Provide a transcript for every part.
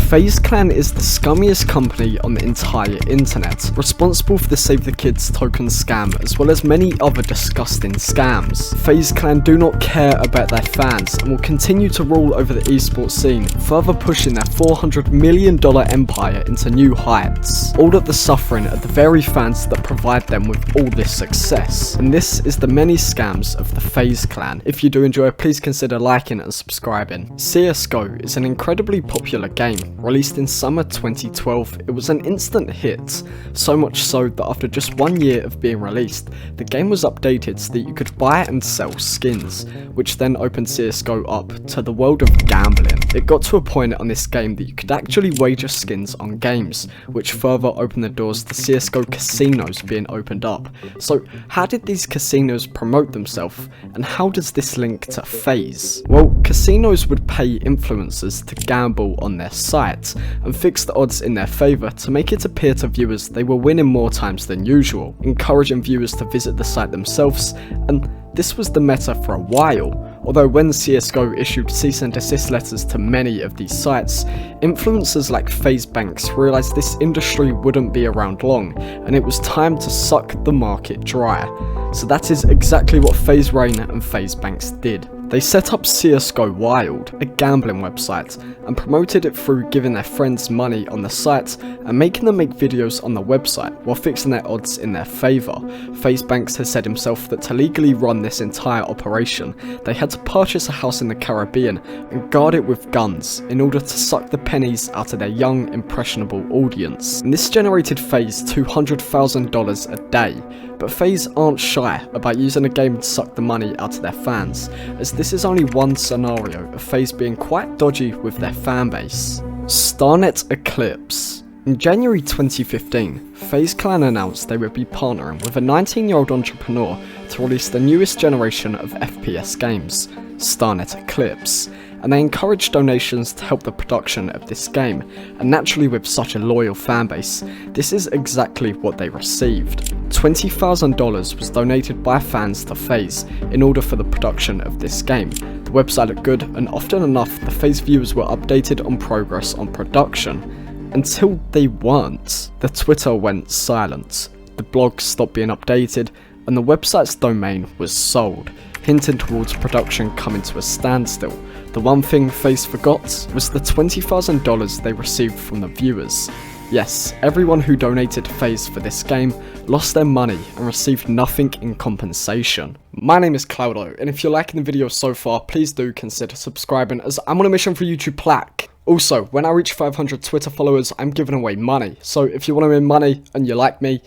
FaZe Clan is the scummiest company on the entire internet, responsible for the Save the Kids token scam as well as many other disgusting scams. FaZe Clan do not care about their fans and will continue to rule over the esports scene, further pushing their $400 million empire into new heights, all at the suffering of the very fans that provide them with all this success. And this is the many scams of the FaZe Clan. If you do enjoy, please consider liking and subscribing. CSGO is an incredibly popular game. Released in summer 2012, it was an instant hit, so much so that after just 1 year of being released, the game was updated so that you could buy and sell skins, which then opened CSGO up to the world of gambling. It got to a point on this game that you could actually wager skins on games, which further opened the doors to CSGO casinos being opened up. So how did these casinos promote themselves, and how does this link to FaZe? Well, casinos would pay influencers to gamble on their site and fix the odds in their favour to make it appear to viewers they were winning more times than usual, encouraging viewers to visit the site themselves, and this was the meta for a while. Although when CSGO issued cease and desist letters to many of these sites, influencers like FaZe Banks realised this industry wouldn't be around long, and it was time to suck the market dry. So that is exactly what FaZe Rain and FaZe Banks did. They set up CSGO Wild, a gambling website, and promoted it through giving their friends money on the site and making them make videos on the website while fixing their odds in their favour. FaZe Banks has said himself that to legally run this entire operation, they had to purchase a house in the Caribbean and guard it with guns in order to suck the pennies out of their young, impressionable audience. And this generated FaZe $200,000 a day. But FaZe aren't shy about using a game to suck the money out of their fans, as this is only one scenario of FaZe being quite dodgy with their fanbase. Starnet Eclipse. In January 2015, FaZe Clan announced they would be partnering with a 19-year-old entrepreneur to release the newest generation of FPS games, Starnet Eclipse, and they encouraged donations to help the production of this game, and naturally with such a loyal fanbase, this is exactly what they received. $20,000 was donated by fans to FaZe in order for the production of this game. The website looked good, and often enough the FaZe viewers were updated on progress on production, until they weren't. The Twitter went silent, the blog stopped being updated, and the website's domain was sold, hinting towards production coming to a standstill. The one thing FaZe forgot was the $20,000 they received from the viewers. Yes, everyone who donated to FaZe for this game lost their money and received nothing in compensation. My name is kloudo, and if you're liking the video so far, please do consider subscribing, as I'm on a mission for YouTube plaque. Also, when I reach 500 Twitter followers, I'm giving away money, so if you want to win money and you like me,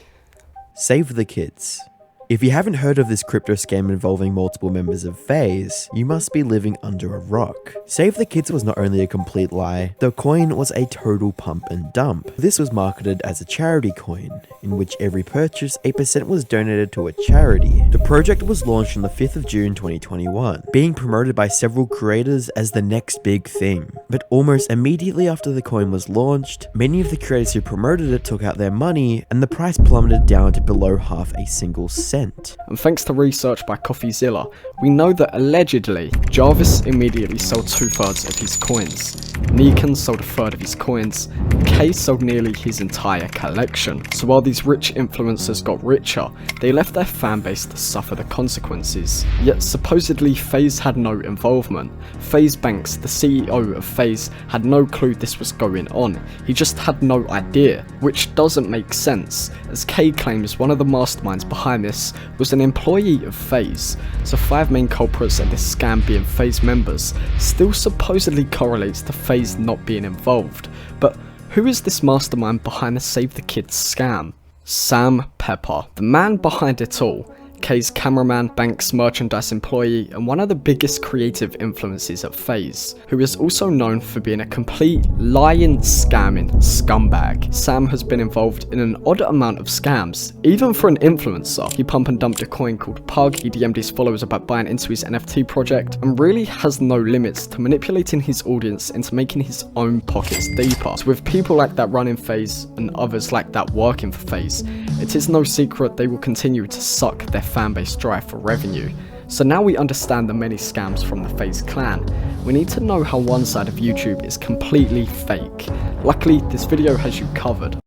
save the kids. If you haven't heard of this crypto scam involving multiple members of FaZe, you must be living under a rock. Save the Kids was not only a complete lie, the coin was a total pump and dump. This was marketed as a charity coin, in which every purchase, 8% was donated to a charity. The project was launched on the 5th of June 2021, being promoted by several creators as the next big thing. But almost immediately after the coin was launched, many of the creators who promoted it took out their money, and the price plummeted down to below half a single cent. And thanks to research by CoffeeZilla, we know that allegedly, Jarvis immediately sold 2/3 of his coins, Neekon sold 1/3 of his coins, and Kay sold nearly his entire collection. So while these rich influencers got richer, they left their fanbase to suffer the consequences. Yet supposedly FaZe had no involvement. FaZe Banks, the CEO of FaZe, had no clue this was going on. He just had no idea, which doesn't make sense, as Kay claims one of the masterminds behind this was an employee of FaZe. So 5 main culprits of this scam being FaZe members still supposedly correlates to FaZe not being involved. But who is this mastermind behind the Save the Kids scam? Sam Pepper, the man behind it all. Kay's cameraman, Banks' merchandise employee, and one of the biggest creative influences at FaZe, who is also known for being a complete lying, scamming scumbag. Sam has been involved in an odd amount of scams, even for an influencer. He pump and dumped a coin called Pug, he DM'd his followers about buying into his NFT project, and really has no limits to manipulating his audience into making his own pockets deeper. So with people like that running FaZe, and others like that working for FaZe, it is no secret they will continue to suck their fanbase dry for revenue. So now we understand the many scams from the FaZe Clan. We need to know how one side of YouTube is completely fake. Luckily, this video has you covered.